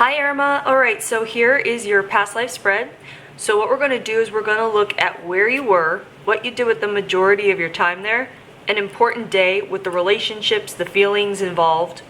Hi Irma. Alright, so here is your past life spread. So what we're going to do is we're going to look at where you were, what you did with the majority of your time there, an important day with the relationships, the feelings involved,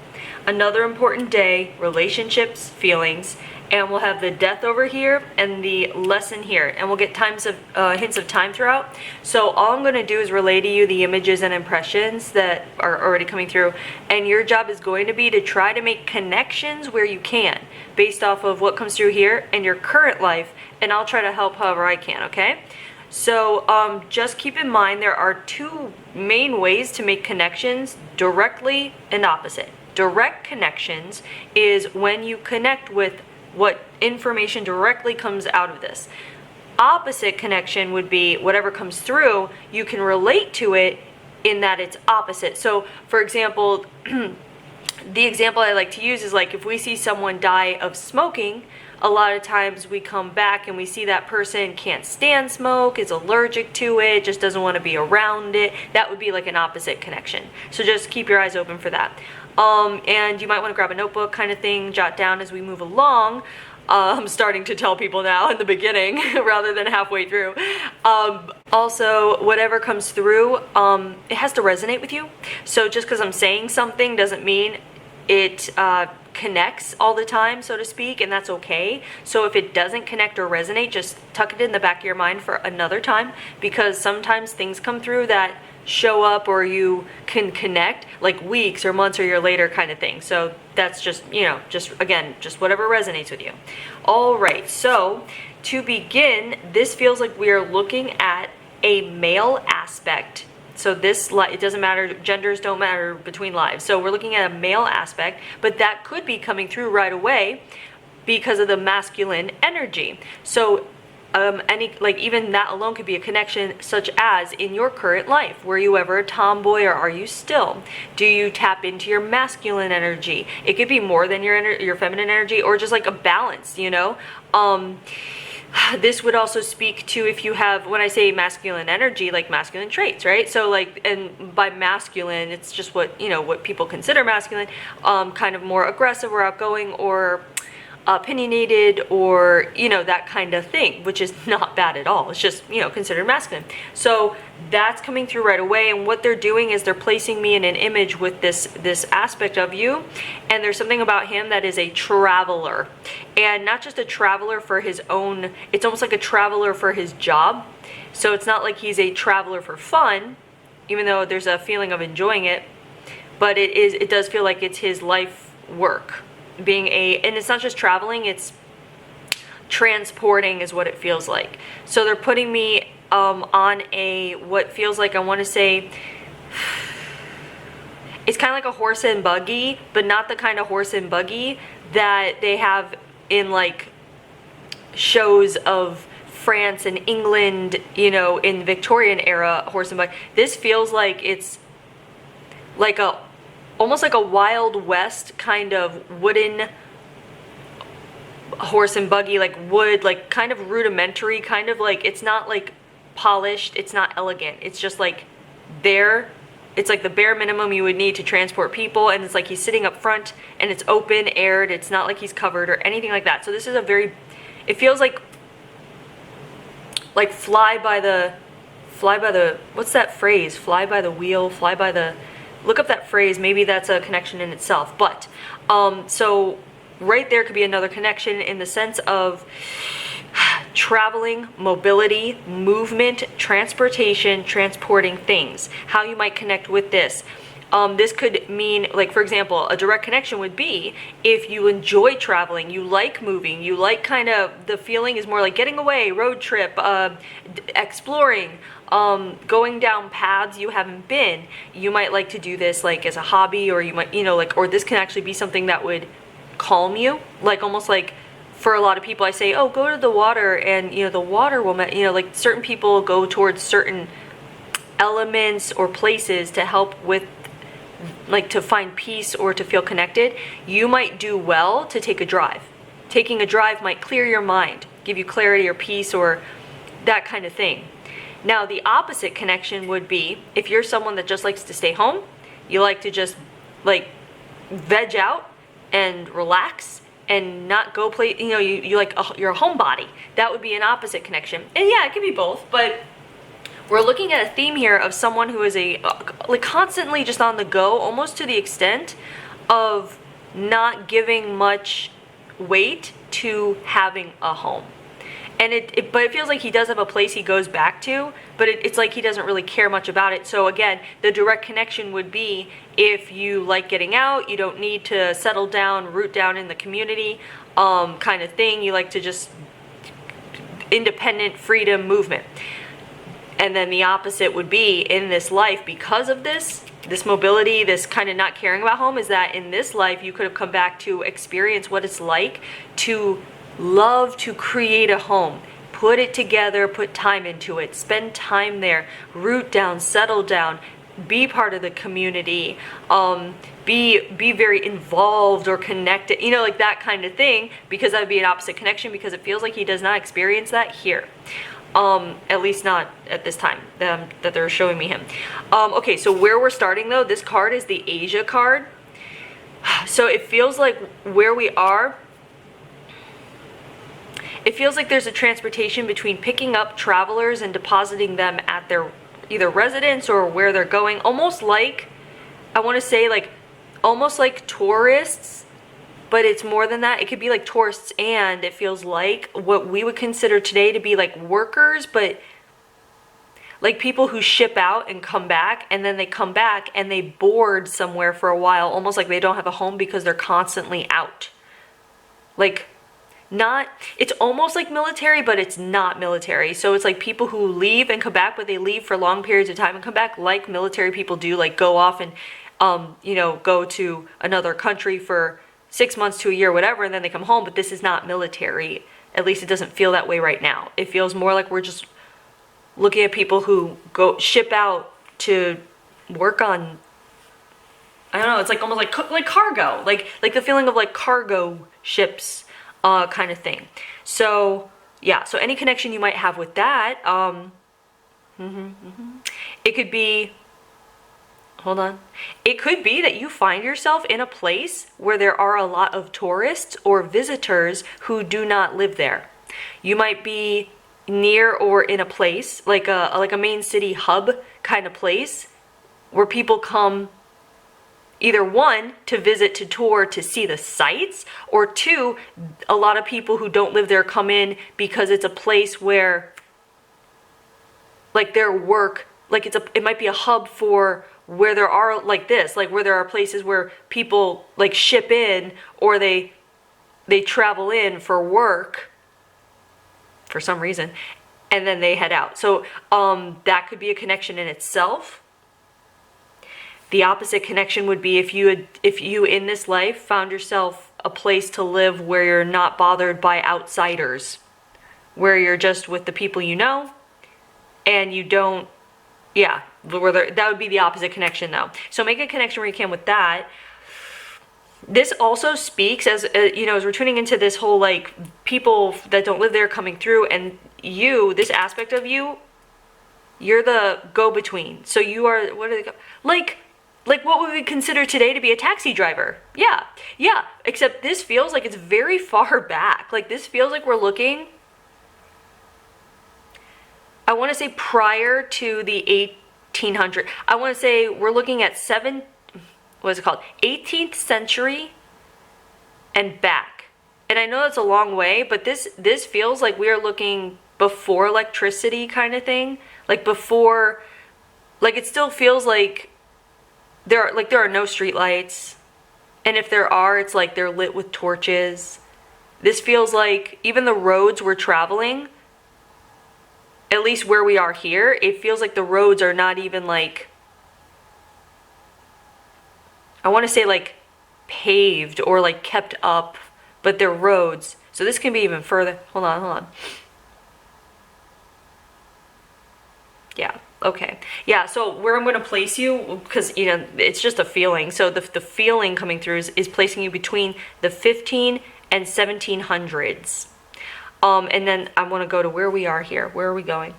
another important day, relationships, feelings, and we'll have the death over here and the lesson here, and we'll get hints of time throughout. So all I'm going to do is relay to you the images and impressions that are already coming through, and your job is going to be to try to make connections where you can based off of what comes through here and your current life, and I'll try to help however I can, okay? So just keep in mind there are two main ways to make connections: directly and opposite. Direct connections is when you connect with what information directly comes out of this. Opposite connection would be whatever comes through, you can relate to it in that it's opposite. So for example, the example I like to use is like if we see someone die of smoking, a lot of times we come back and we see that person can't stand smoke, is allergic to it, just doesn't want to be around it. That would be like an opposite connection. So just keep your eyes open for that. And you might want to grab a notebook kind of thing, jot down as we move along. I'm starting to tell people now in the beginning rather than halfway through. Also, whatever comes through, it has to resonate with you. So just because I'm saying something doesn't mean it connects all the time, so to speak, and that's okay. So if it doesn't connect or resonate, just tuck it in the back of your mind for another time, because sometimes things come through that show up or you can connect like weeks or months or year later kind of thing. So that's just, you know, just again, just whatever resonates with you. All right, so to begin, this feels like we are looking at a male aspect. So this, it doesn't matter, genders don't matter between lives. So we're looking at a male aspect, but that could be coming through right away because of the masculine energy. So even that alone could be a connection, such as in your current life. Were you ever a tomboy, or are you still? Do you tap into your masculine energy? It could be more than your feminine energy, or just like a balance, you know? This would also speak to if you have, when I say masculine energy, like masculine traits, right? So like, and by masculine, it's just what, you know, what people consider masculine, kind of more aggressive or outgoing or opinionated, or, you know, that kind of thing, which is not bad at all. It's just, you know, considered masculine. So that's coming through right away, and what they're doing is they're placing me in an image with this aspect of you, and there's something about him that is a traveler, and not just a traveler for his own, it's almost like a traveler for his job. So it's not like he's a traveler for fun, even though there's a feeling of enjoying it, but it does feel like it's his life work. And it's not just traveling, it's transporting is what it feels like. So they're putting me on what feels like, I want to say, it's kind of like a horse and buggy, but not the kind of horse and buggy that they have in like shows of France and England, you know, in Victorian era horse and buggy. This feels like it's like almost like a Wild West kind of wooden horse and buggy, like wood, like kind of rudimentary, kind of like, it's not like polished, it's not elegant, it's just like it's like the bare minimum you would need to transport people, and it's like he's sitting up front and it's open aired, it's not like he's covered or anything like that. So this is it feels like fly by the, what's that phrase? Fly by the wheel, fly by the, look up that phrase, maybe that's a connection in itself. But so right there could be another connection in the sense of traveling, mobility, movement, transportation, transporting things, how you might connect with this. This could mean, like, for example, a direct connection would be if you enjoy traveling, you like moving, you like kind of, the feeling is more like getting away, road trip, exploring, going down paths you haven't been. You might like to do this like as a hobby, or you might, you know, like, or this can actually be something that would calm you, like almost like, for a lot of people I say, oh, go to the water, and, you know, the water will, you know, like certain people go towards certain elements or places to help with, like, to find peace or to feel connected. You might do well to take a drive. Taking a drive might clear your mind, give you clarity or peace or that kind of thing. Now, the opposite connection would be if you're someone that just likes to stay home, you like to just like veg out and relax and not go play, you know, you like you're a homebody. That would be an opposite connection. And yeah, it can be both, but we're looking at a theme here of someone who is like constantly just on the go, almost to the extent of not giving much weight to having a home. And but it feels like he does have a place he goes back to, but it's like he doesn't really care much about it. So again, the direct connection would be if you like getting out, you don't need to settle down, root down in the community, kind of thing. You like to just independent freedom movement. And then the opposite would be in this life, because of this mobility, this kind of not caring about home, is that in this life you could have come back to experience what it's like to love to create a home, put it together, put time into it, spend time there, root down, settle down, be part of the community, be very involved or connected, you know, like that kind of thing, because that would be an opposite connection, because it feels like he does not experience that here. At least not at this time that they're showing me him. Okay, so where we're starting though, this card is the Asia card. So it feels like where we are, it feels like there's a transportation between picking up travelers and depositing them at their either residence or where they're going. Almost like, I want to say like, almost like tourists, but it's more than that. It could be like tourists, and it feels like what we would consider today to be like workers, but like people who ship out and come back, and then they come back and they board somewhere for a while, almost like they don't have a home because they're constantly out. Like, not, it's almost like military, but it's not military. So it's like people who leave and come back, but they leave for long periods of time and come back, like military people do, like go off and, you know, go to another country for 6 months to a year, whatever, and then they come home. But this is not military. At least it doesn't feel that way right now. It feels more like we're just looking at people who go ship out to work on, I don't know, it's like almost like cargo, like the feeling of like cargo ships, kind of thing. So yeah, so any connection you might have with that, it could be, hold on, it could be that you find yourself in a place where there are a lot of tourists or visitors who do not live there. You might be near or in a place like a main city hub kind of place where people come, either one, to visit, to tour, to see the sights, or two, a lot of people who don't live there come in because it's a place where like their work, like it might be a hub for where there are like this, like where there are places where people like ship in, or they travel in for work for some reason, and then they head out. So that could be a connection in itself. The opposite connection would be if you in this life found yourself a place to live where you're not bothered by outsiders, where you're just with the people you know, and you don't, yeah, that would be the opposite connection though. So make a connection where you can with that. This also speaks as, you know, as we're tuning into this whole like people that don't live there coming through, and you, this aspect of you, you're the go-between. So you are, what do they go, like what would we consider today to be a taxi driver? Yeah, except this feels like it's very far back. Like this feels like we're looking, I want to say prior to the 1800s. I want to say we're looking at 18th century and back. And I know that's a long way, but this feels like we are looking before electricity kind of thing. Like before, like it still feels like there are no street lights, and if there are, it's like they're lit with torches. This feels like even the roads we're traveling, at least where we are here, it feels like the roads are not even like, I want to say like paved or like kept up, but they're roads. So this can be even further. Hold on. Yeah. Okay. Yeah, so where I'm going to place you, because, you know, it's just a feeling. So the feeling coming through is placing you between the 15 and 1700s. And then I want to go to where we are here. Where are we going?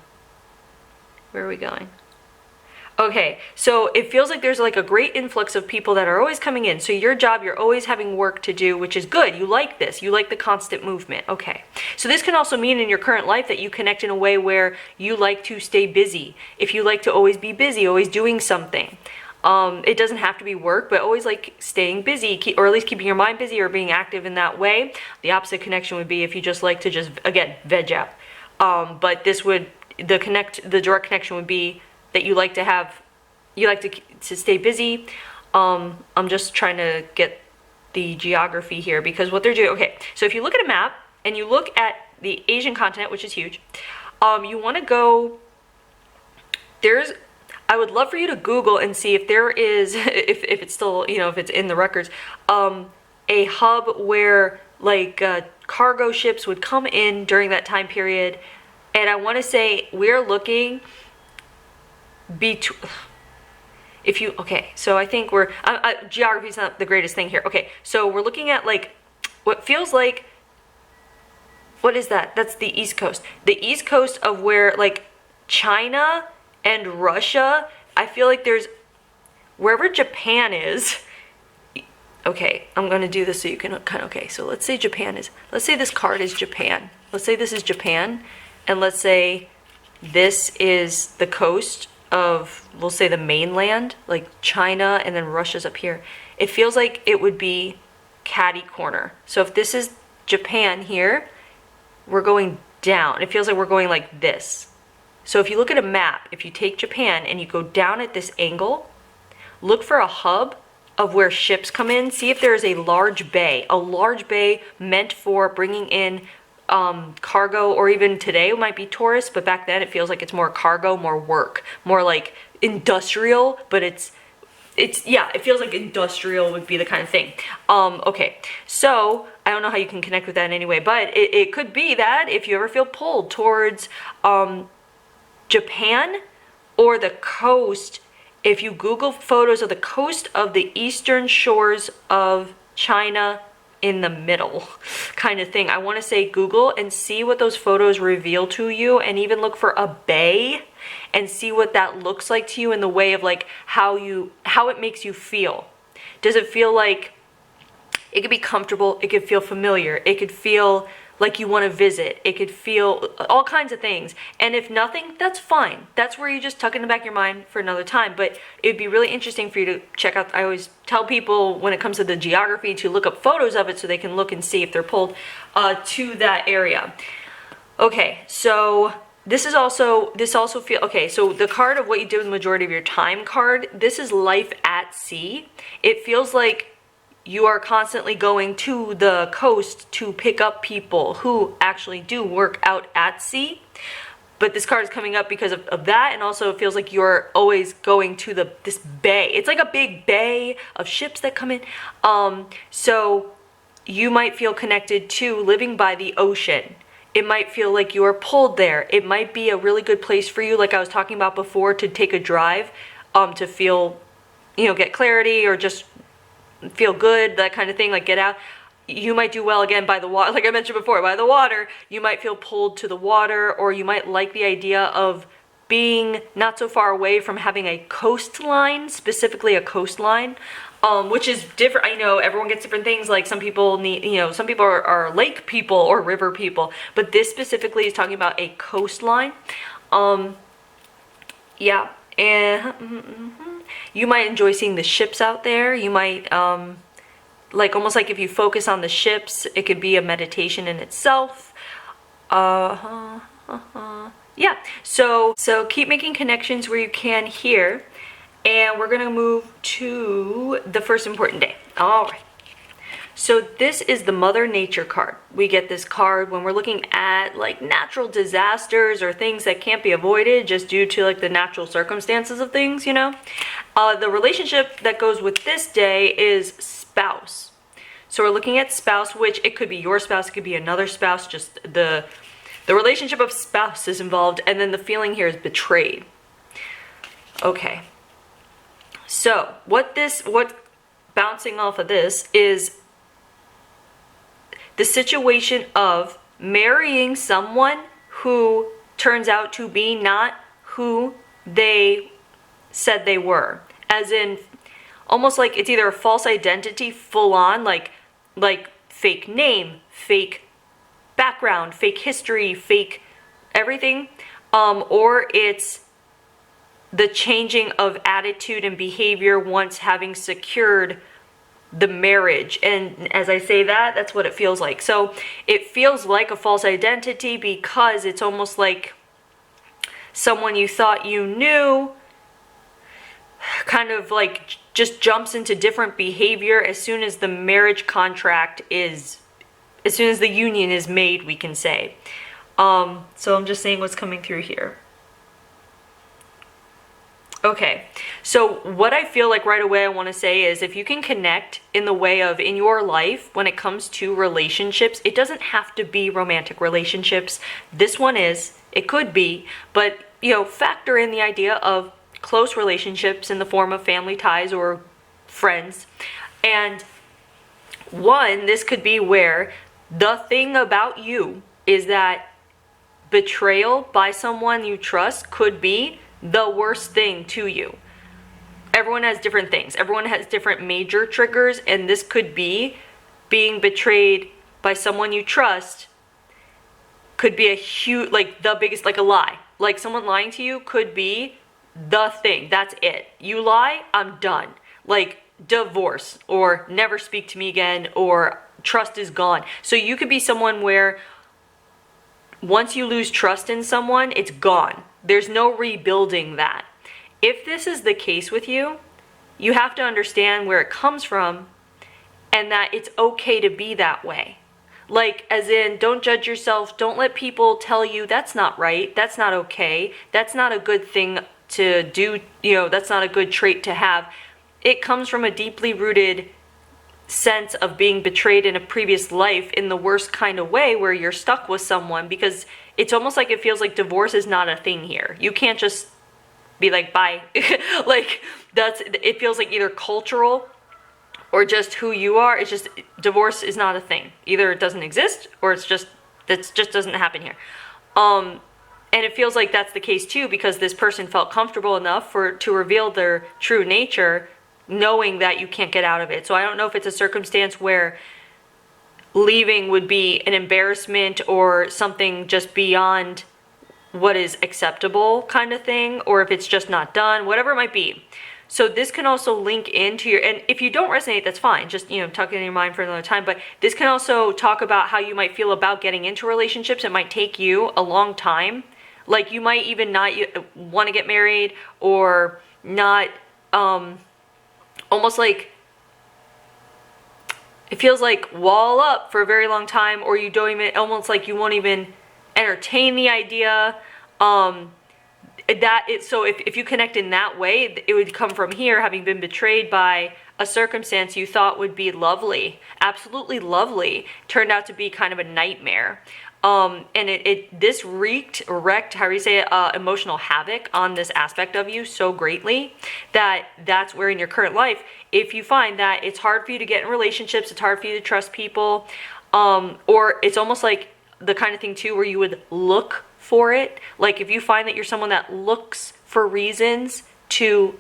Okay, so it feels like there's like a great influx of people that are always coming in. So your job, you're always having work to do, which is good. You like this. You like the constant movement. Okay. So this can also mean in your current life that you connect in a way where you like to stay busy. If you like to always be busy, always doing something. It doesn't have to be work, but always like staying busy, or at least keeping your mind busy or being active in that way. The opposite connection would be if you just like to just, again, veg out. But this would, the direct connection would be that you like to stay busy. I'm just trying to get the geography here because what they're doing, okay, so if you look at a map and you look at the Asian continent, which is huge, you want to go, I would love for you to Google and see if there is, if it's still, you know, if it's in the records, a hub where like cargo ships would come in during that time period. And I want to say we're looking okay, so I think we're, geography is not the greatest thing here. Okay, so we're looking at like what feels like, what is that? That's the East Coast. The East Coast of where like China and Russia, I feel like there's, wherever Japan is, okay, I'm going to do this so you can kind of, okay, so let's say Japan is, let's say this card is Japan. Let's say this is Japan, and let's say this is the coast of, we'll say the mainland, like China, and then Russia's up here. It feels like it would be catty corner. So if this is Japan here, we're going down. It feels like we're going like this. So if you look at a map, if you take Japan and you go down at this angle, look for a hub of where ships come in. See if there is a large bay meant for bringing in cargo, or even today it might be tourists, but back then it feels like it's more cargo, more work, more like industrial, but it's yeah, it feels like industrial would be the kind of thing. Okay, so I don't know how you can connect with that in any way, but it could be that if you ever feel pulled towards Japan or the coast, if you Google photos of the coast of the eastern shores of China in the middle kind of thing, I want to say Google and see what those photos reveal to you, and even look for a bay and see what that looks like to you in the way of like how it makes you feel. Does it feel like it could be comfortable, it could feel familiar, it could feel like you want to visit, it could feel all kinds of things. And if nothing, that's fine. That's where you just tuck in the back of your mind for another time. But it'd be really interesting for you to check out. I always tell people when it comes to the geography to look up photos of it so they can look and see if they're pulled to that area. Okay, so this also feel, okay, so the card of what you do with the majority of your time card, this is life at sea. It feels like you are constantly going to the coast to pick up people who actually do work out at sea. But this card is coming up because of that, and also it feels like you're always going to this bay. It's like a big bay of ships that come in. So you might feel connected to living by the ocean. It might feel like you are pulled there. It might be a really good place for you, like I was talking about before, to take a drive, to feel, you know, get clarity or just feel good, that kind of thing, like get out. You might do well again by the water, like I mentioned before, by the water. You might feel pulled to the water, or you might like the idea of being not so far away from having a coastline, specifically a coastline, which is different. I know everyone gets different things, like some people need, you know, some people are lake people or river people, but this specifically is talking about a coastline. Yeah, and you might enjoy seeing the ships out there. You might, like almost like if you focus on the ships, it could be a meditation in itself. Yeah, so keep making connections where you can here. And we're gonna move to the first important day. All right. So this is the Mother Nature card. We get this card when we're looking at like natural disasters or things that can't be avoided just due to like the natural circumstances of things, you know. The relationship that goes with this day is spouse. So we're looking at spouse, which it could be your spouse, it could be another spouse, just the relationship of spouse is involved, and then the feeling here is betrayed. Okay. So what bouncing off of this is the situation of marrying someone who turns out to be not who they said they were. As in, almost like it's either a false identity, full on, like fake name, fake background, fake history, fake everything, or it's the changing of attitude and behavior once having secured the marriage. And as I say that, that's what it feels like. So it feels like a false identity because it's almost like someone you thought you knew kind of like just jumps into different behavior as soon as the marriage contract is, as soon as the union is made, we can say. So I'm just saying what's coming through here. Okay, so what I feel like right away I want to say is if you can connect in the way of in your life when it comes to relationships, it doesn't have to be romantic relationships. This one is, it could be, but factor in the idea of close relationships in the form of family ties or friends. And one, this could be where the thing about you is that betrayal by someone you trust could be the worst thing to you. Everyone has different things. Everyone has different major triggers, and this could be being betrayed by someone you trust could be a huge, like the biggest, like a lie. Like someone lying to you could be the thing. That's it. You lie, I'm done. Like divorce, or never speak to me again, or trust is gone. So you could be someone where once you lose trust in someone, it's gone. There's no rebuilding that. If this is the case with you, you have to understand where it comes from and that it's okay to be that way. Like, as in, don't judge yourself. Don't let people tell you that's not right. That's not okay. That's not a good thing to do. That's not a good trait to have. It comes from a deeply rooted sense of being betrayed in a previous life in the worst kind of way where you're stuck with someone, because it's almost like it feels like divorce is not a thing here. You can't just be like, bye. Like it feels like either cultural or just who you are. It's just, divorce is not a thing. Either it doesn't exist or it just doesn't happen here. And it feels like that's the case too, because this person felt comfortable enough to reveal their true nature, knowing that you can't get out of it. So I don't know if it's a circumstance where leaving would be an embarrassment or something just beyond what is acceptable kind of thing, or if it's just not done, whatever it might be. So this can also link into your, and if you don't resonate, that's fine. Just, tuck it in your mind for another time. But this can also talk about how you might feel about getting into relationships. It might take you a long time. Like you might even not want to get married, or not, almost like it feels like wall up for a very long time, or you don't even, almost like you won't even entertain the idea. So if you connect in that way, it would come from here, having been betrayed by a circumstance you thought would be lovely, absolutely lovely, turned out to be kind of a nightmare. And this wreaked, however you say it, emotional havoc on this aspect of you so greatly that's where in your current life, if you find that it's hard for you to get in relationships, it's hard for you to trust people, or it's almost like the kind of thing too where you would look for it. Like if you find that you're someone that looks for reasons to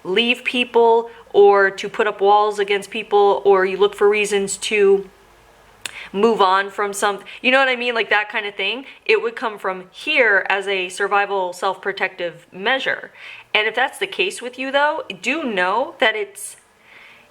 leave people or to put up walls against people, or you look for reasons to move on from something, you know what I mean? Like that kind of thing. It would come from here as a survival self-protective measure. And if that's the case with you though, do know that it's,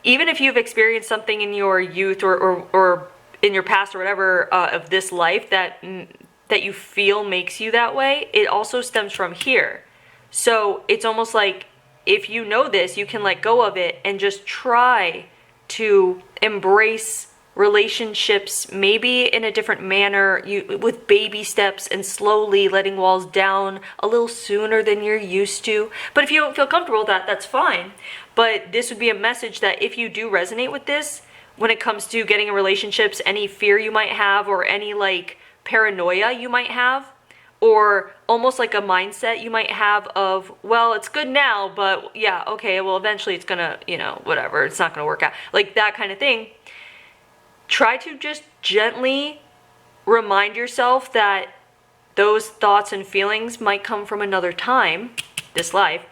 even if you've experienced something in your youth or in your past or whatever of this life that you feel makes you that way, it also stems from here. So it's almost like if you know this, you can let go of it and just try to embrace relationships maybe in a different manner, with baby steps and slowly letting walls down a little sooner than you're used to. But if you don't feel comfortable with that, that's fine. But this would be a message that if you do resonate with this, when it comes to getting in relationships, any fear you might have, or any like paranoia you might have, or almost like a mindset you might have of, well, it's good now, but yeah, okay, well, eventually it's gonna, whatever, it's not gonna work out. Like that kind of thing. Try to just gently remind yourself that those thoughts and feelings might come from another time, this life,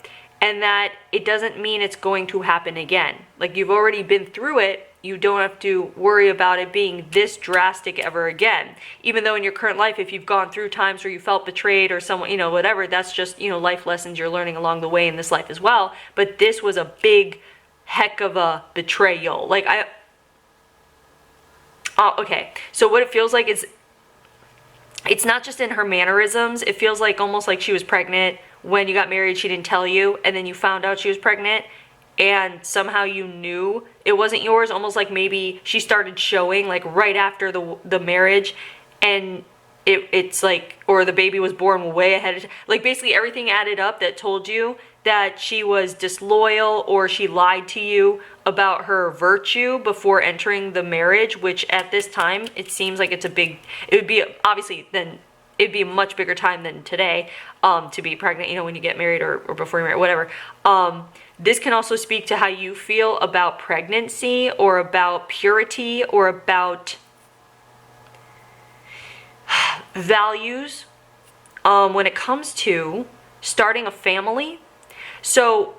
and that it doesn't mean it's going to happen again. Like, you've already been through it. You don't have to worry about it being this drastic ever again. Even though in your current life, if you've gone through times where you felt betrayed or someone, you know, whatever, that's just, you know, life lessons you're learning along the way in this life as well. But this was a big heck of a betrayal. Like, okay. So what it feels like is, it's not just in her mannerisms. It feels like almost like she was pregnant. When you got married, she didn't tell you, and then you found out she was pregnant, and somehow you knew it wasn't yours. Almost like maybe she started showing like right after the marriage, and it's like, or the baby was born way ahead of, like, basically everything added up that told you that she was disloyal or she lied to you about her virtue before entering the marriage, which at this time, it seems like it's a big, it would be, obviously, then it'd be a much bigger time than today, to be pregnant, you know, when you get married or before you're married, whatever. This can also speak to how you feel about pregnancy or about purity or about values when it comes to starting a family. So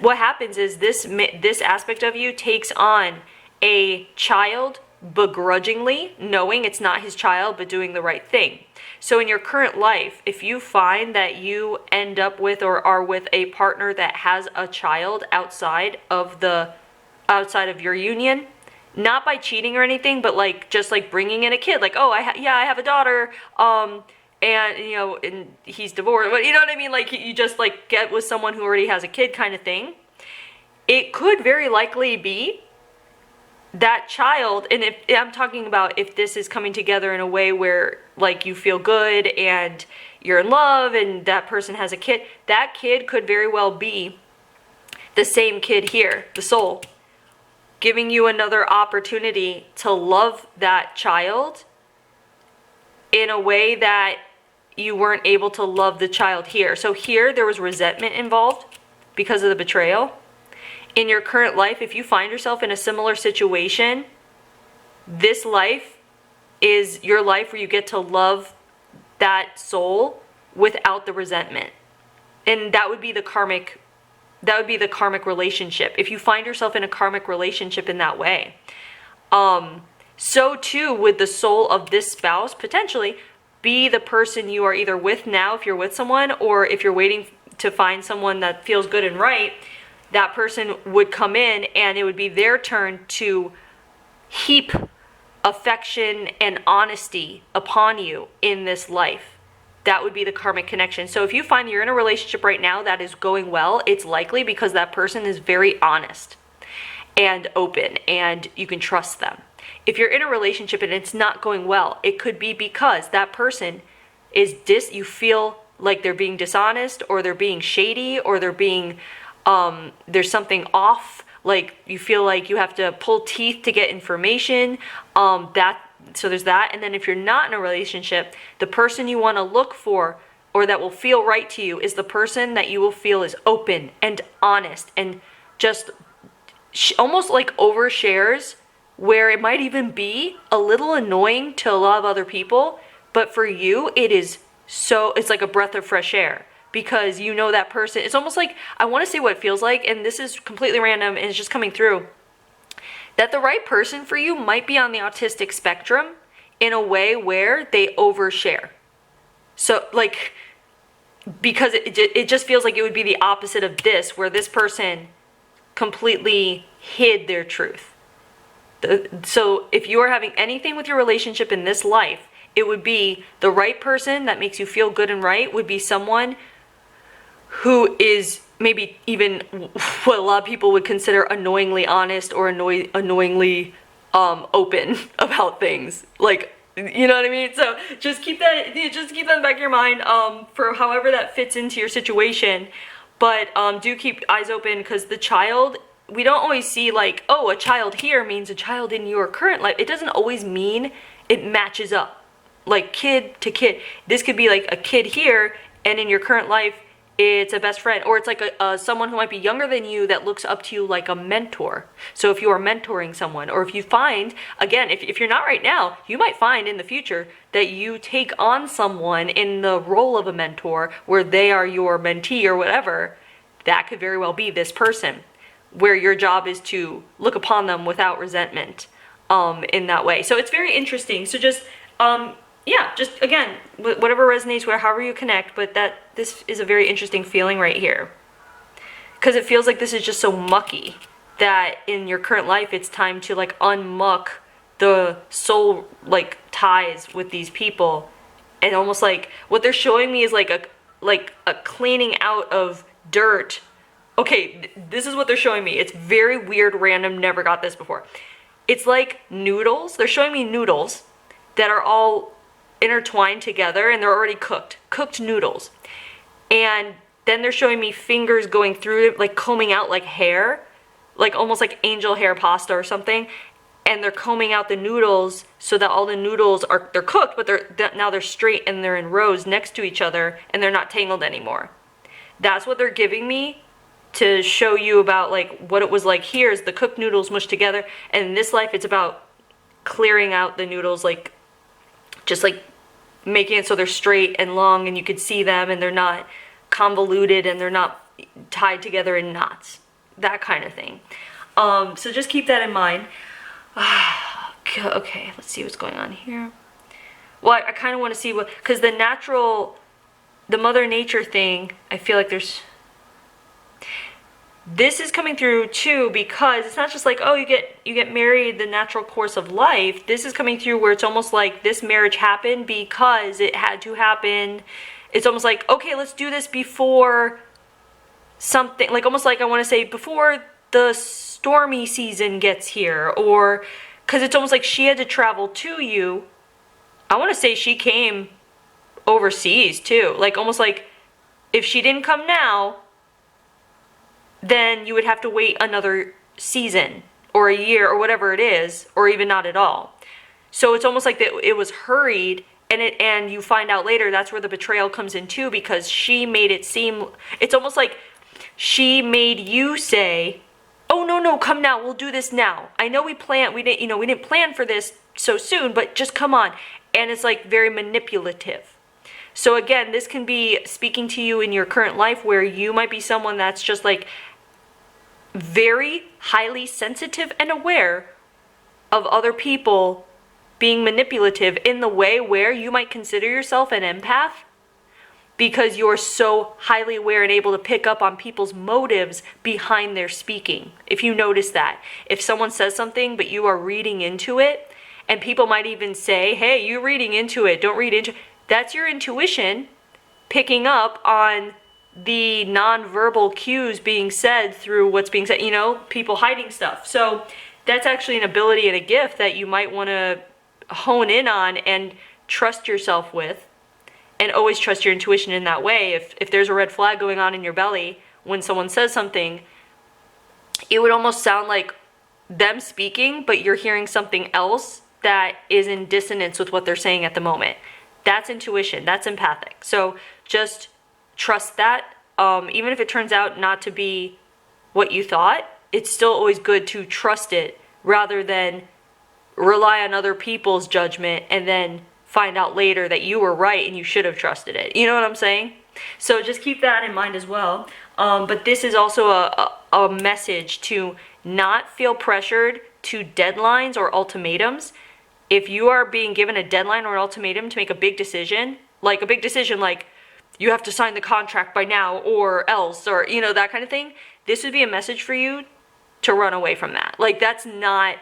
what happens is this aspect of you takes on a child begrudgingly, knowing it's not his child, but doing the right thing. So in your current life, if you find that you end up with or are with a partner that has a child outside of your union, not by cheating or anything, but like just like bringing in a kid, like, oh, I have a daughter, and you know, and he's divorced, but you know what I mean? Like, you just like get with someone who already has a kid kind of thing. It could very likely be that child, and if I'm talking about if this is coming together in a way where like you feel good and you're in love and that person has a kid, that kid could very well be the same kid here, the soul, giving you another opportunity to love that child in a way that you weren't able to love the child here. So here there was resentment involved because of the betrayal. In your current life, if you find yourself in a similar situation, this life is your life where you get to love that soul without the resentment. And that would be the karmic relationship. If you find yourself in a karmic relationship in that way. So too would the soul of this spouse potentially be the person you are either with now if you're with someone, or if you're waiting to find someone that feels good and right, that person would come in and it would be their turn to heap affection and honesty upon you in this life. That would be the karmic connection. So if you find you're in a relationship right now that is going well, it's likely because that person is very honest and open and you can trust them. If you're in a relationship and it's not going well, it could be because that person is you feel like they're being dishonest, or they're being shady, or they're being there's something off, like you feel like you have to pull teeth to get information, so there's that. And then if you're not in a relationship, the person you want to look for or that will feel right to you is the person that you will feel is open and honest and just almost like overshares, where it might even be a little annoying to a lot of other people, but for you it's like a breath of fresh air. Because you know that person, it's almost like, I want to say what it feels like, and this is completely random and it's just coming through, that the right person for you might be on the autistic spectrum in a way where they overshare. So like, because it just feels like it would be the opposite of this, where this person completely hid their truth. So if you are having anything with your relationship in this life, it would be the right person that makes you feel good and right would be someone who is maybe even what a lot of people would consider annoyingly honest or annoyingly open about things. Like, you know what I mean? So just keep that in the back of your mind for however that fits into your situation. But do keep eyes open, because the child, we don't always see like, oh, a child here means a child in your current life. It doesn't always mean it matches up like kid to kid. This could be like a kid here, and in your current life it's a best friend, or it's like someone who might be younger than you that looks up to you like a mentor. So if you are mentoring someone, or if you find, again, if you're not right now, you might find in the future that you take on someone in the role of a mentor where they are your mentee or whatever, that could very well be this person, where your job is to look upon them without resentment in that way. So it's very interesting. So just yeah, just again, whatever resonates with, however you connect, but this is a very interesting feeling right here, because it feels like this is just so mucky that in your current life it's time to like unmuck the soul like ties with these people. And almost like what they're showing me is like a cleaning out of dirt. Okay, this is what they're showing me. It's very weird, random, never got this before. It's like noodles. They're showing me noodles that are all intertwined together and they're already cooked noodles. And then they're showing me fingers going through it, like combing out like hair, like almost like angel hair pasta or something. And they're combing out the noodles so that all the noodles they're cooked, but now they're straight and they're in rows next to each other and they're not tangled anymore. That's what they're giving me to show you about like what it was like here is the cooked noodles mushed together. And in this life, it's about clearing out the noodles, like just like making it so they're straight and long and you could see them and they're not convoluted and they're not tied together in knots, that kind of thing. So just keep that in mind. Okay, let's see what's going on here. Well, I kind of want to see what, because the mother nature thing, I feel like this is coming through too, because it's not just like, oh, you get married the natural course of life. This is coming through where it's almost like this marriage happened because it had to happen. It's almost like, okay, let's do this before something, like almost like I want to say before the stormy season gets here, or because it's almost like she had to travel to you. I want to say she came overseas too, like almost like if she didn't come now, then you would have to wait another season or a year or whatever it is, or even not at all. So it's almost like that it was hurried, and you find out later that's where the betrayal comes in too, because she made it seem, it's almost like she made you say, oh no, come now, we'll do this now. I know we didn't plan for this so soon, but just come on. And it's like very manipulative. So again, this can be speaking to you in your current life where you might be someone that's just like very highly sensitive and aware of other people being manipulative in the way where you might consider yourself an empath, because you're so highly aware and able to pick up on people's motives behind their speaking. If you notice that, if someone says something but you are reading into it, and people might even say, hey, you're reading into it, don't read into it. That's your intuition picking up on the nonverbal cues being said through what's being said, people hiding stuff. So that's actually an ability and a gift that you might want to hone in on and trust yourself with, and always trust your intuition in that way. If there's a red flag going on in your belly when someone says something, it would almost sound like them speaking, but you're hearing something else that is in dissonance with what they're saying at the moment. That's intuition, that's empathic. So just trust that. Even if it turns out not to be what you thought, it's still always good to trust it rather than rely on other people's judgment and then find out later that you were right and you should have trusted it. You know what I'm saying? So just keep that in mind as well. But this is also a message to not feel pressured to deadlines or ultimatums. If you are being given a deadline or an ultimatum to make a big decision like you have to sign the contract by now or else, or that kind of thing, this would be a message for you to run away from that. Like, that's not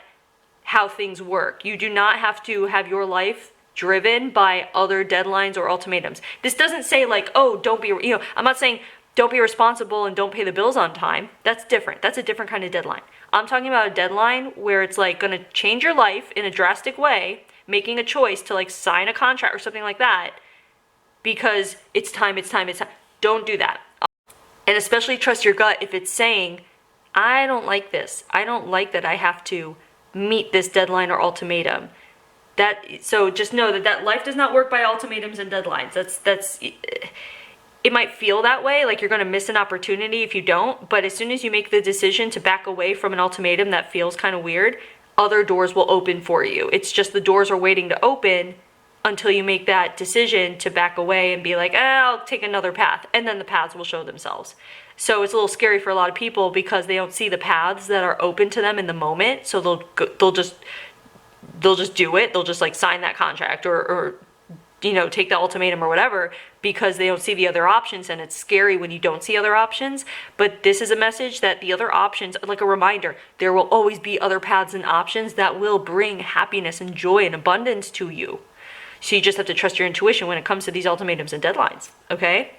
how things work. You do not have to have your life driven by other deadlines or ultimatums. This doesn't say like, oh, don't be, I'm not saying don't be responsible and don't pay the bills on time. That's different. That's a different kind of deadline. I'm talking about a deadline where it's like going to change your life in a drastic way, making a choice to like sign a contract or something like that, because it's time. Don't do that. And especially trust your gut if it's saying, I don't like this. I don't like that I have to meet this deadline or ultimatum. So just know that life does not work by ultimatums and deadlines. That's it might feel that way, like you're going to miss an opportunity if you don't, but as soon as you make the decision to back away from an ultimatum that feels kind of weird, other doors will open for you. It's just the doors are waiting to open until you make that decision to back away and be like, I'll take another path, and then the paths will show themselves. So it's a little scary for a lot of people because they don't see the paths that are open to them in the moment. So they'll just do it. They'll just like sign that contract or you know, take the ultimatum or whatever because they don't see the other options, and it's scary when you don't see other options. But this is a message that the other options, like a reminder, there will always be other paths and options that will bring happiness and joy and abundance to you. So you just have to trust your intuition when it comes to these ultimatums and deadlines, okay?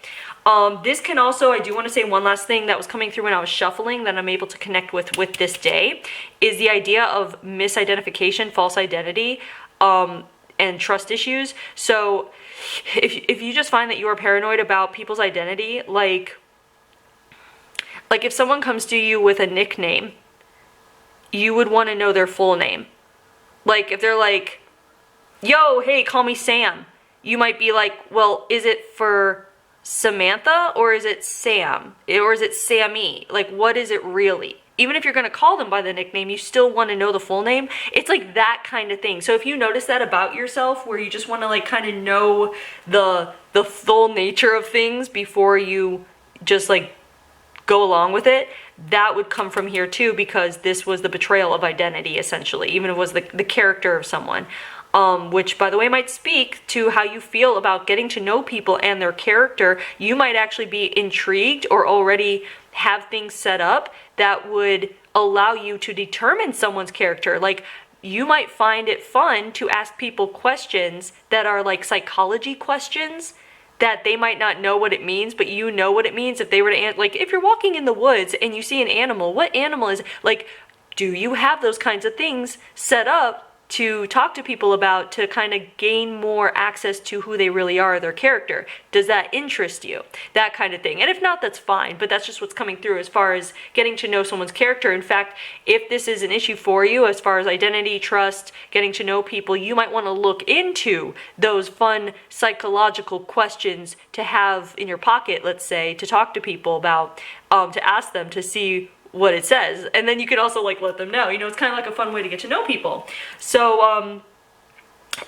This can also, I do want to say one last thing that was coming through when I was shuffling that I'm able to connect with this day, is the idea of misidentification, false identity, and trust issues. So if you just find that you are paranoid about people's identity, like if someone comes to you with a nickname, you would want to know their full name. Like if they're like, yo, hey, call me Sam, you might be like, well, is it for Samantha or is it Sam? Or is it Sammy? Like, what is it really? Even if you're going to call them by the nickname, you still want to know the full name. It's like that kind of thing. So if you notice that about yourself, where you just want to like kind of know the full nature of things before you just like go along with it, that would come from here too, because this was the betrayal of identity, essentially, even if it was the character of someone. Which, by the way, might speak to how you feel about getting to know people and their character. You might actually be intrigued or already have things set up that would allow you to determine someone's character. Like, you might find it fun to ask people questions that are like psychology questions that they might not know what it means, but you know what it means. If they were to, like, if you're walking in the woods and you see an animal, what animal is it? Like, do you have those kinds of things set up to talk to people about, to kind of gain more access to who they really are, their character? Does that interest you? That kind of thing. And if not, that's fine, but that's just what's coming through as far as getting to know someone's character. In fact, if this is an issue for you as far as identity, trust, getting to know people, you might want to look into those fun psychological questions to have in your pocket, let's say, to talk to people about, to ask them to see what it says. And then you can also like let them know, you know, it's kind of like a fun way to get to know people. So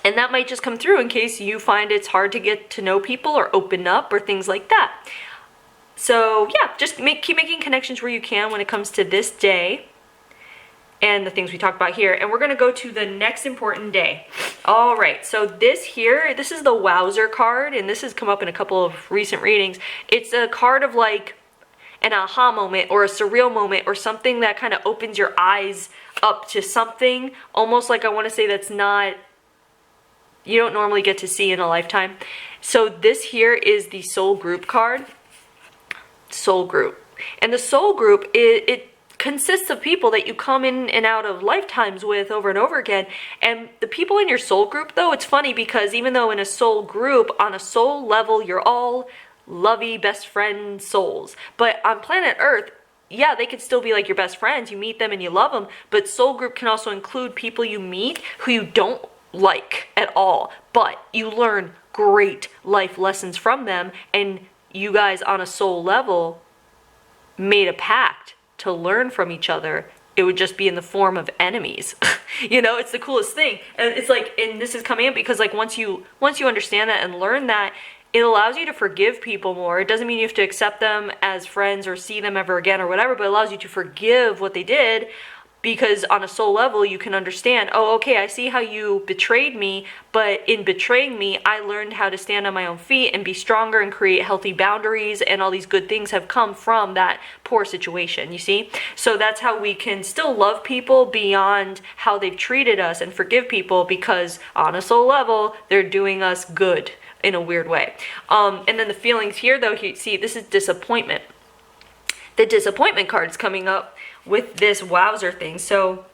and that might just come through in case you find it's hard to get to know people or open up or things like that. So yeah, just keep making connections where you can when it comes to this day and the things we talked about here. And we're going to go to the next important day. All right, so this here, this is the Wowzer card, and this has come up in a couple of recent readings. It's a card of like an aha moment or a surreal moment or something that kind of opens your eyes up to something, almost like, I want to say, that's not, you don't normally get to see in a lifetime. So this here is the soul group card. Soul group. And the soul group, it consists of people that you come in and out of lifetimes with over and over again. And the people in your soul group, though, it's funny because even though in a soul group, on a soul level, you're all lovey best friend souls, but on planet Earth, yeah, they could still be like your best friends. You meet them and you love them, but soul group can also include people you meet who you don't like at all, but you learn great life lessons from them, and you guys on a soul level made a pact to learn from each other. It would just be in the form of enemies. You know, it's the coolest thing. And it's like, and this is coming up because like once you understand that and learn that, it allows you to forgive people more. It doesn't mean you have to accept them as friends or see them ever again or whatever, but it allows you to forgive what they did, because on a soul level, you can understand, oh, okay, I see how you betrayed me, but in betraying me, I learned how to stand on my own feet and be stronger and create healthy boundaries, and all these good things have come from that poor situation, you see? So that's how we can still love people beyond how they've treated us and forgive people, because on a soul level, they're doing us good in a weird way. And then the feelings here, though, you see, this is disappointment. The disappointment card is coming up with this Wowzer thing. So,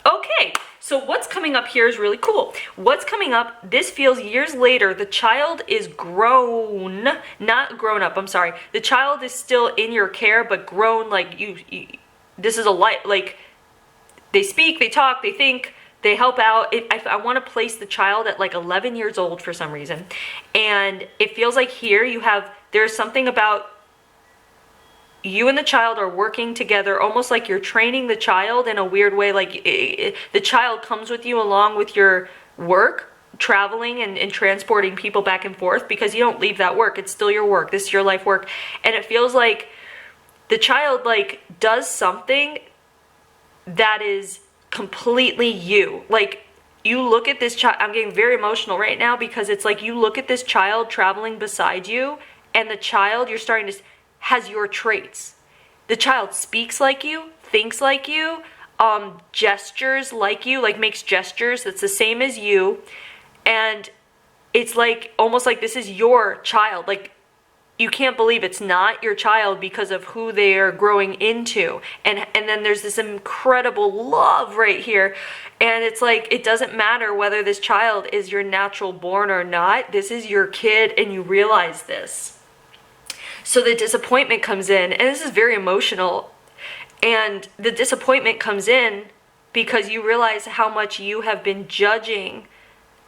okay, so what's coming up here is really cool. What's coming up, this feels years later, the child is grown, not grown up, I'm sorry. The child is still in your care, but grown, like you this is a life, like they speak, they talk, they think, they help out. I want to place the child at like 11 years old for some reason. And it feels like here there's something about you and the child are working together, almost like you're training the child in a weird way. Like the child comes with you along with your work traveling and transporting people back and forth, because you don't leave that work. It's still your work. This is your life work. And it feels like the child like does something that is completely you. Like, you look at this child, I'm getting very emotional right now, because it's like you look at this child traveling beside you, and the child, you're starting to, has your traits. The child speaks like you, thinks like you, gestures like you, like makes gestures that's the same as you. And it's like, almost like this is your child. Like, you can't believe it's not your child because of who they are growing into. And then there's this incredible love right here. And it's like, it doesn't matter whether this child is your natural born or not. This is your kid, and you realize this. So the disappointment comes in, and this is very emotional. And the disappointment comes in because you realize how much you have been judging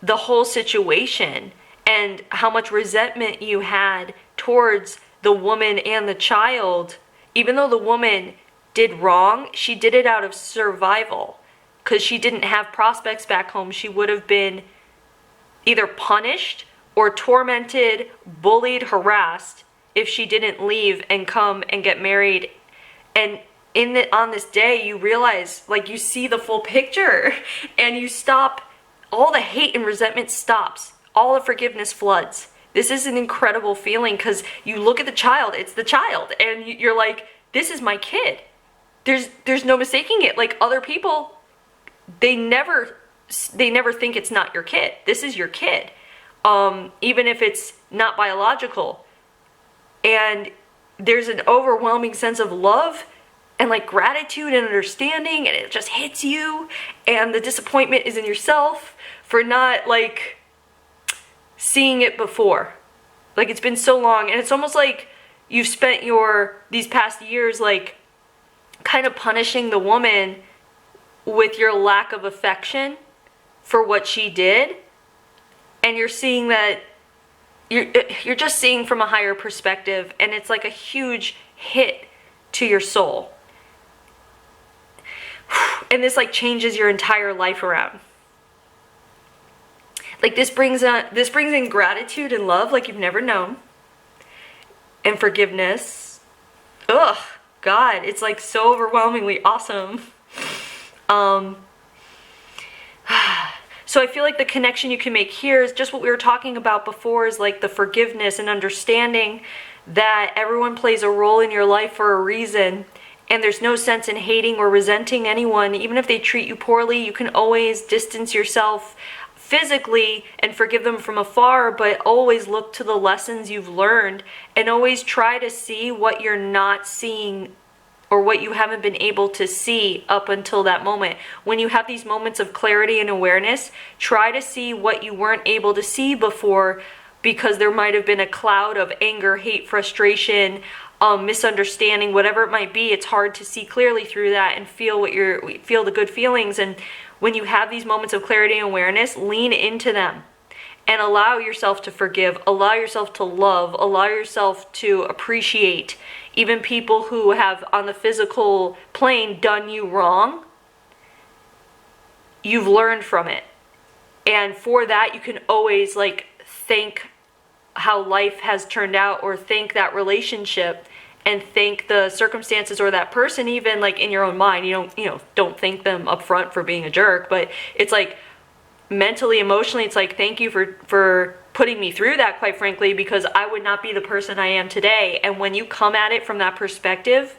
the whole situation, and how much resentment you had towards the woman and the child. Even though the woman did wrong, she did it out of survival, because she didn't have prospects back home. She would have been either punished or tormented, bullied, harassed if she didn't leave and come and get married. And on this day, you realize, like, you see the full picture, and you stop. All the hate and resentment stops. All the forgiveness floods. This is an incredible feeling, because you look at the child, it's the child, and you're like, this is my kid. There's no mistaking it. Like, other people, they never think it's not your kid. This is your kid. Even if it's not biological. And there's an overwhelming sense of love and like gratitude and understanding, and it just hits you. And the disappointment is in yourself for not like seeing it before. Like, it's been so long, and it's almost like you've spent these past years like kind of punishing the woman with your lack of affection for what she did. And you're seeing that you're just seeing from a higher perspective, and it's like a huge hit to your soul. And this like changes your entire life around. Like, this brings in gratitude and love like you've never known. And forgiveness. Ugh, God, it's like so overwhelmingly awesome. So I feel like the connection you can make here is just what we were talking about before, is like the forgiveness and understanding that everyone plays a role in your life for a reason. And there's no sense in hating or resenting anyone. Even if they treat you poorly, you can always distance yourself physically and forgive them from afar, but always look to the lessons you've learned, and always try to see what you're not seeing, or what you haven't been able to see up until that moment. When you have these moments of clarity and awareness, try to see what you weren't able to see before, because there might have been a cloud of anger, hate, frustration, misunderstanding, whatever it might be. It's hard to see clearly through that and feel the good feelings. And when you have these moments of clarity and awareness, lean into them and allow yourself to forgive, allow yourself to love, allow yourself to appreciate even people who have on the physical plane done you wrong. You've learned from it. And for that, you can always like thank how life has turned out, or thank that relationship, and thank the circumstances or that person, even like in your own mind. You don't thank them up front for being a jerk, but it's like mentally, emotionally, it's like, thank you for putting me through that, quite frankly, because I would not be the person I am today. And when you come at it from that perspective,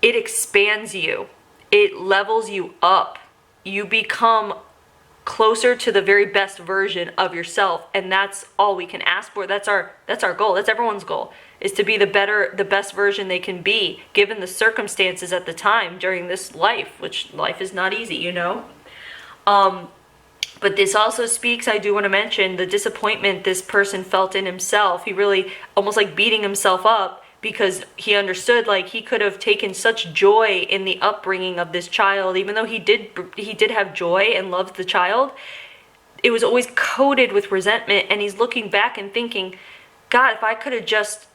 it expands you. It levels you up. You become closer to the very best version of yourself, and that's all we can ask for. That's our goal. That's everyone's goal, is to be the best version they can be, given the circumstances at the time during this life, which life is not easy, But this also speaks, I do want to mention, the disappointment this person felt in himself. He really almost like beating himself up, because he understood like he could have taken such joy in the upbringing of this child. Even though he did have joy and loved the child, it was always coated with resentment. And he's looking back and thinking, God, if I could have just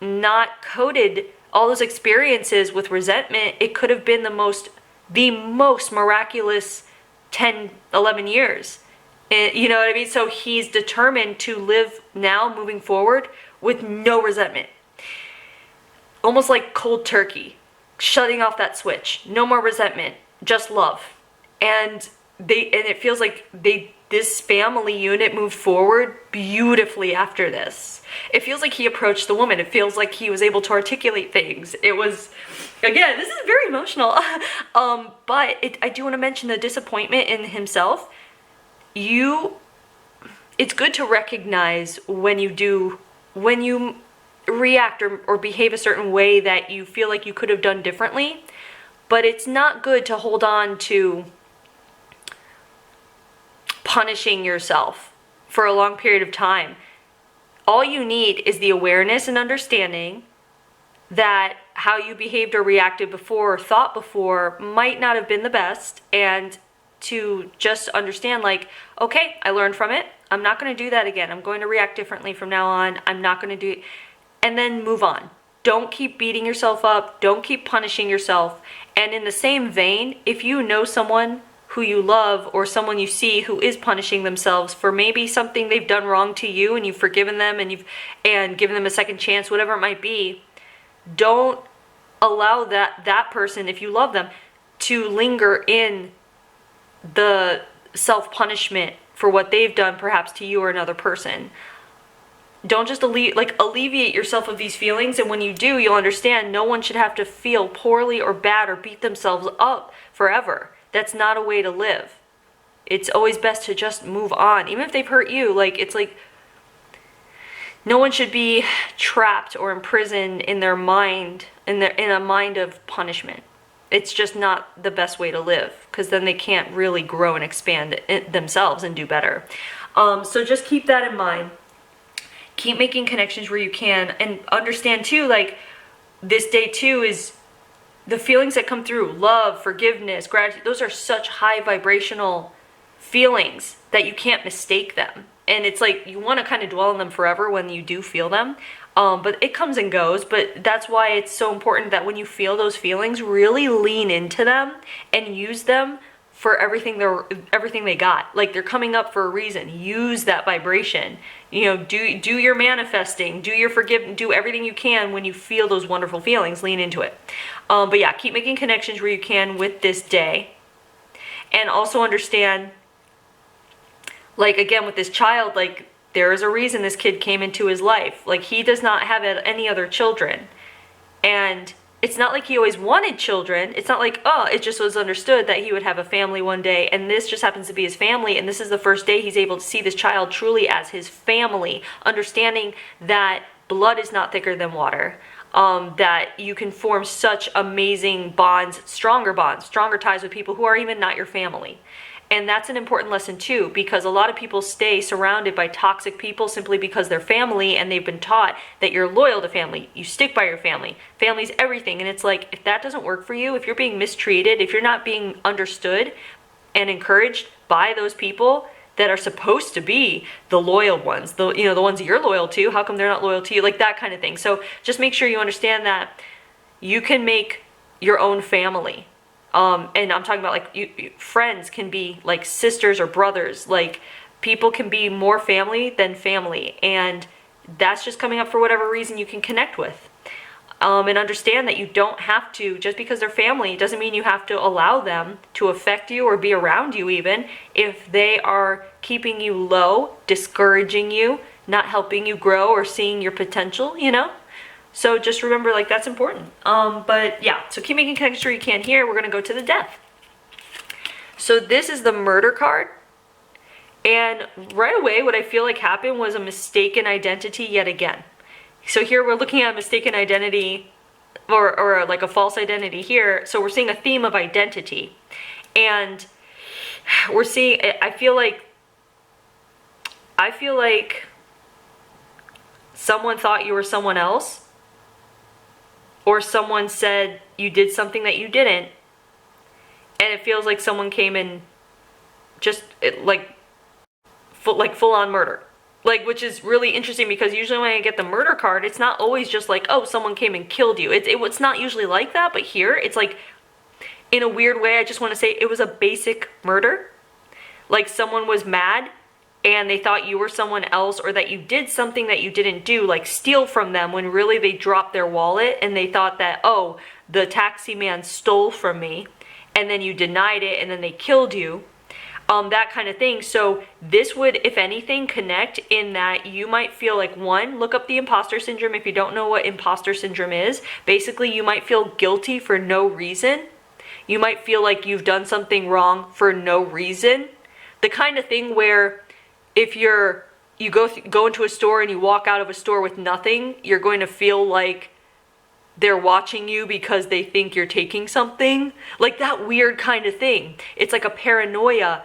not coated all those experiences with resentment, it could have been the most miraculous 10, 11 years. And you know what I mean? So he's determined to live now, moving forward, with no resentment. Almost like cold turkey, shutting off that switch. No more resentment, just love. And it feels like this family unit moved forward beautifully after this. It feels like he approached the woman. It feels like he was able to articulate things. It was, again, this is very emotional. But I do want to mention the disappointment in himself. It's good to recognize when you react or behave a certain way that you feel like you could have done differently, but it's not good to hold on to punishing yourself for a long period of time. All you need is the awareness and understanding that how you behaved or reacted before or thought before might not have been the best, and to just understand, like, okay, I learned from it. I'm not going to do that again. I'm going to react differently from now on. I'm not going to do it. And then move on. Don't keep beating yourself up. Don't keep punishing yourself. And in the same vein, if you know someone who you love or someone you see who is punishing themselves for maybe something they've done wrong to you, and you've forgiven them and given them a second chance, whatever it might be, don't allow that person, if you love them, to linger in the self-punishment for what they've done perhaps to you or another person. Don't just alleviate yourself of these feelings, and when you do, you'll understand no one should have to feel poorly or bad or beat themselves up forever. That's not a way to live. It's always best to just move on. Even if they've hurt you, it's like no one should be trapped or imprisoned in their mind, in a mind of punishment. It's just not the best way to live, because then they can't really grow and expand themselves and do better. So just keep that in mind. Keep making connections where you can, and understand too, like, this day too is the feelings that come through, love, forgiveness, gratitude. Those are such high vibrational feelings that you can't mistake them. And it's like you want to kind of dwell on them forever when you do feel them. But it comes and goes. But that's why it's so important that when you feel those feelings, really lean into them and use them for everything they got. Like, they're coming up for a reason. Use that vibration. You know, do your manifesting, do your forgiveness, do everything you can when you feel those wonderful feelings. Lean into it. But yeah, keep making connections where you can with this day. And also understand, like, again, with this child, like, there is a reason this kid came into his life. Like, he does not have any other children. And it's not like he always wanted children. It's not like, oh, it just was understood that he would have a family one day, and this just happens to be his family, and this is the first day he's able to see this child truly as his family, understanding that blood is not thicker than water, that you can form such amazing bonds, stronger ties with people who are even not your family. And that's an important lesson too, because a lot of people stay surrounded by toxic people simply because they're family, and they've been taught that you're loyal to family. You stick by your family. Family's everything. And it's like, if that doesn't work for you, if you're being mistreated, if you're not being understood and encouraged by those people that are supposed to be the loyal ones, the ones that you're loyal to, how come they're not loyal to you? Like, that kind of thing. So just make sure you understand that you can make your own family. And I'm talking about, like, friends can be like sisters or brothers. Like, people can be more family than family, and that's just coming up for whatever reason you can connect with. And understand that you don't have to, just because they're family, it doesn't mean you have to allow them to affect you or be around you, even if they are keeping you low, discouraging you, not helping you grow or seeing your potential, So just remember, like, that's important. But yeah, so keep making connections where you can here. We're going to go to the death. So this is the murder card. And right away, what I feel like happened was a mistaken identity yet again. So here we're looking at a mistaken identity, or like a false identity here. So we're seeing a theme of identity. And we're seeing, I feel like someone thought you were someone else. Or someone said you did something that you didn't, and it feels like someone came in just full on murder. Like, which is really interesting, because usually when I get the murder card, it's not always just like, oh, someone came and killed you. It's not usually like that, but here it's like, in a weird way, I just want to say it was a basic murder. Like, someone was mad and they thought you were someone else, or that you did something that you didn't do, like steal from them, when really they dropped their wallet and they thought that, oh, the taxi man stole from me, and then you denied it and then they killed you. That kind of thing. So this would, if anything, connect in that you might feel like, one, look up the imposter syndrome if you don't know what imposter syndrome is. Basically, you might feel guilty for no reason. You might feel like you've done something wrong for no reason. The kind of thing where if you go into a store and you walk out of a store with nothing, you're going to feel like they're watching you because they think you're taking something. Like that weird kind of thing. It's like a paranoia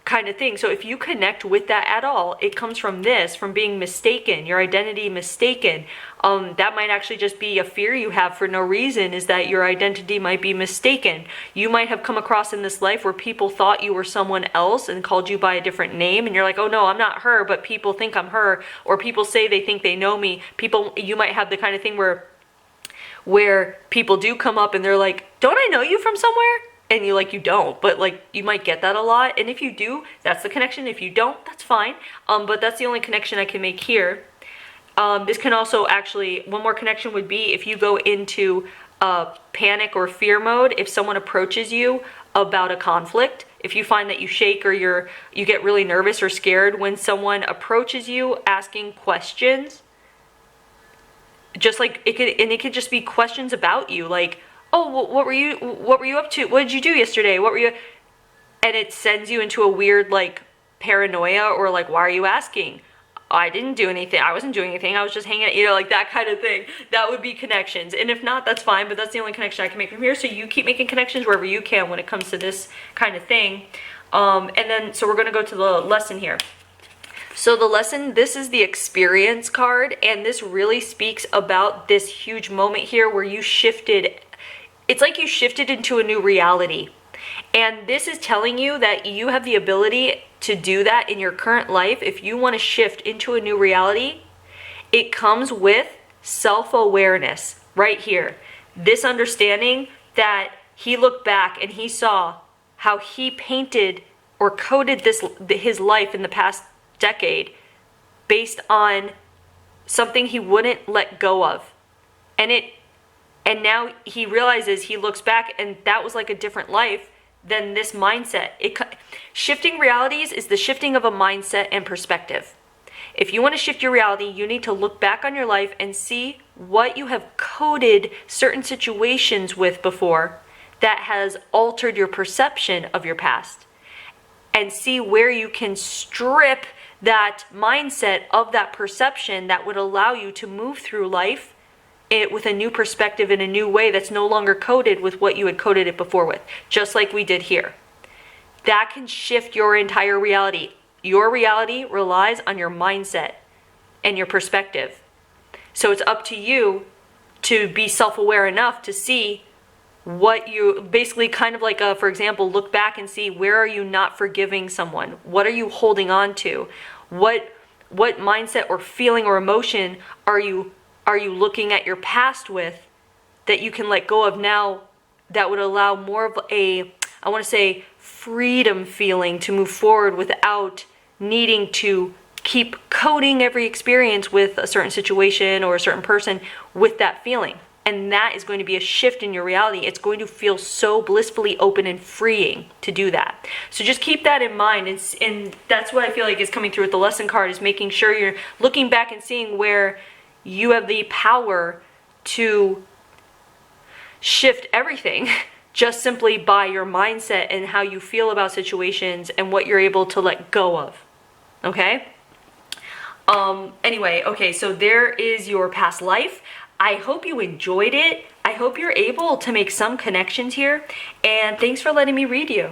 kind of thing. So if you connect with that at all, it comes from this, from being mistaken, your identity mistaken. That might actually just be a fear you have for no reason, is that your identity might be mistaken. You might have come across in this life where people thought you were someone else and called you by a different name, and you're like, oh no, I'm not her, but people think I'm her, or people say they think they know me. You might have the kind of thing where people do come up and they're like, don't I know you from somewhere? And you don't, but like you might get that a lot. And if you do, that's the connection. If you don't, that's fine. But that's the only connection I can make here. This can also actually, one more connection would be if you go into panic or fear mode, if someone approaches you about a conflict, if you find that you shake or you get really nervous or scared when someone approaches you asking questions, just like it could just be questions about you, like, oh, what were you up to? What did you do yesterday? What were you? And it sends you into a weird like paranoia, or like, why are you asking? I didn't do anything. I wasn't doing anything. I was just hanging out, like that kind of thing. That would be connections. And if not, that's fine, but that's the only connection I can make from here. So you keep making connections wherever you can when it comes to this kind of thing. And then, so we're going to go to the lesson here. So the lesson, this is the experience card, and this really speaks about this huge moment here where you shifted. It's like you shifted into a new reality. And this is telling you that you have the ability to do that in your current life. If you want to shift into a new reality, it comes with self-awareness right here. This understanding that he looked back and he saw how he painted or coded his life in the past decade based on something he wouldn't let go of. And now he realizes, he looks back, and that was like a different life than this mindset. Shifting realities is the shifting of a mindset and perspective. If you want to shift your reality, you need to look back on your life and see what you have coded certain situations with before that has altered your perception of your past, and see where you can strip that mindset of that perception that would allow you to move through life with a new perspective in a new way that's no longer coded with what you had coded it before with, just like we did here. That can shift your entire reality. Your reality relies on your mindset and your perspective. So it's up to you to be self-aware enough to see what you basically kind of like, for example, look back and see, where are you not forgiving someone? What are you holding on to? What mindset or feeling or emotion are you looking at your past with that you can let go of now, that would allow more of a, I want to say, freedom feeling to move forward without needing to keep coding every experience with a certain situation or a certain person with that feeling. And that is going to be a shift in your reality. It's going to feel so blissfully open and freeing to do that. So just keep that in mind. And that's what I feel like is coming through with the lesson card, is making sure you're looking back and seeing where you have the power to shift everything just simply by your mindset and how you feel about situations and what you're able to let go of. Okay? Anyway, okay, so there is your past life. I hope you enjoyed it. I hope you're able to make some connections here. And thanks for letting me read you.